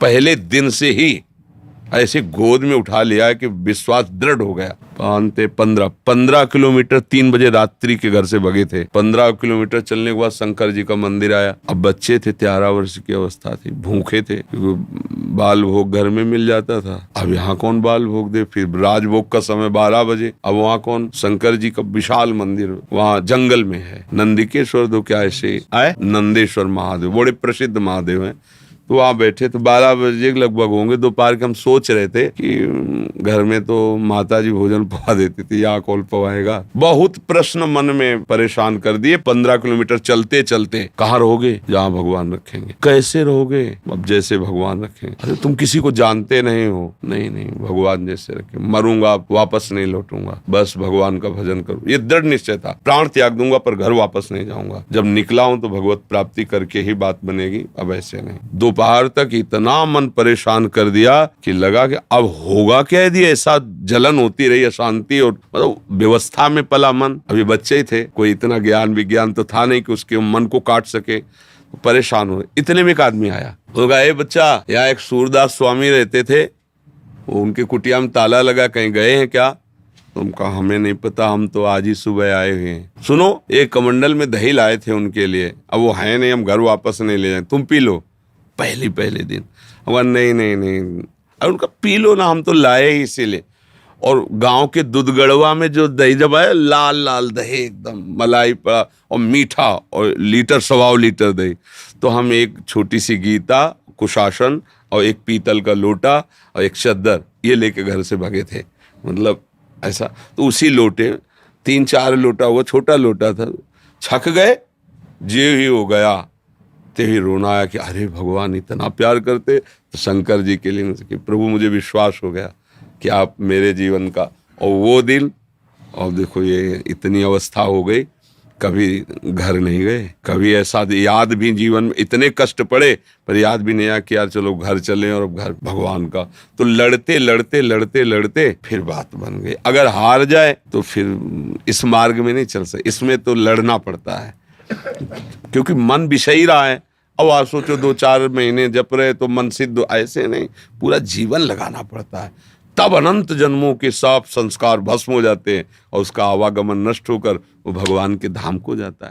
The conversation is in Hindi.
पहले दिन से ही ऐसे गोद में उठा लिया कि विश्वास दृढ़ हो गया। पानते 15 किलोमीटर 3 बजे रात्रि के घर से भगे थे। 15 किलोमीटर चलने के बाद शंकर जी का मंदिर आया। अब बच्चे थे, 13 वर्ष की अवस्था थी, भूखे थे, बाल भोग घर में मिल जाता था। अब यहाँ कौन बाल भोग दे। फिर राजभोग का समय 12 बजे। अब वहाँ कौन, शंकर जी का विशाल मंदिर वहाँ जंगल में है। नंदिकेश्वर दो क्या ऐसे आए, नंदेश्वर महादेव बड़े प्रसिद्ध महादेव हैं। तो वहाँ बैठे तो 12 बजे लगभग होंगे दोपहर के। हम सोच रहे थे कि घर में तो माता जी भोजन पवा देती थी, यहाँ कौन पवाएगा। बहुत प्रश्न मन में परेशान कर दिए। 15 किलोमीटर चलते चलते कहाँ रहोगे, जहाँ भगवान रखेंगे। कैसे रहोगे, अब जैसे भगवान रखेंगे। अरे तुम किसी को जानते नहीं हो। नहीं नहीं, भगवान जैसे रखे। मरूंगा वापस नहीं लौटूंगा, बस भगवान का भजन करूँ, ये दृढ़ निश्चय था। प्राण त्याग दूंगा पर घर वापस नहीं जाऊंगा। जब निकला हूं तो भगवत प्राप्ति करके ही बात बनेगी, अब ऐसे नहीं। दोपहर तक इतना मन परेशान कर दिया कि लगा कि अब होगा क्या यदि ऐसा जलन होती रही, अशांति और मतलब व्यवस्था में पला मन। अभी बच्चे ही थे, कोई इतना ज्ञान विज्ञान तो था नहीं कि उसके मन को काट सके। परेशान हुए। इतने में एक आदमी आया, वो कहा, ए बच्चा, यहाँ एक सूरदास स्वामी रहते थे, वो उनके कुटिया में ताला लगा, कहीं गए हैं क्या? तुम कहा हमें नहीं पता, हम तो आज ही सुबह आए हुए हैं। सुनो, एक कमंडल में दही लाए थे उनके लिए, अब वो है नहीं, हम घर वापस नहीं ले जाए, तुम पी लो। पहले दिन अब नहीं नहीं नहीं, अब उनका पी लो ना, हम तो लाए ही इसीलिए। और गांव के दूधगढ़वा में जो दही जब आया, लाल लाल दही एकदम मलाई पड़ा और मीठा, और लीटर 1.25 लीटर दही। तो हम एक छोटी सी गीता, कुशासन और एक पीतल का लोटा और एक चद्दर ये लेके घर से भागे थे। मतलब ऐसा, तो उसी लोटे 3-4 लोटा हुआ, छोटा लोटा था, छक गए, जे ही हो गया। ते ही रोना आया कि अरे भगवान इतना प्यार करते। तो शंकर जी के लिए कि प्रभु मुझे विश्वास हो गया कि आप मेरे जीवन का। और वो दिन, और देखो ये इतनी अवस्था हो गई, कभी घर नहीं गए, कभी ऐसा याद भी जीवन में, इतने कष्ट पड़े पर याद भी नहीं आया कि यार चलो घर चलें और अब घर भगवान का। तो लड़ते लड़ते लड़ते लड़ते फिर बात बन गई। अगर हार जाए तो फिर इस मार्ग में नहीं चल सकते, इसमें तो लड़ना पड़ता है क्योंकि मन विषयी रहा है। अब आप सोचो 2-4 महीने जप रहे तो मन सिद्ध, ऐसे नहीं, पूरा जीवन लगाना पड़ता है। तब अनंत जन्मों के सब संस्कार भस्म हो जाते हैं और उसका आवागमन नष्ट होकर वो भगवान के धाम को जाता है।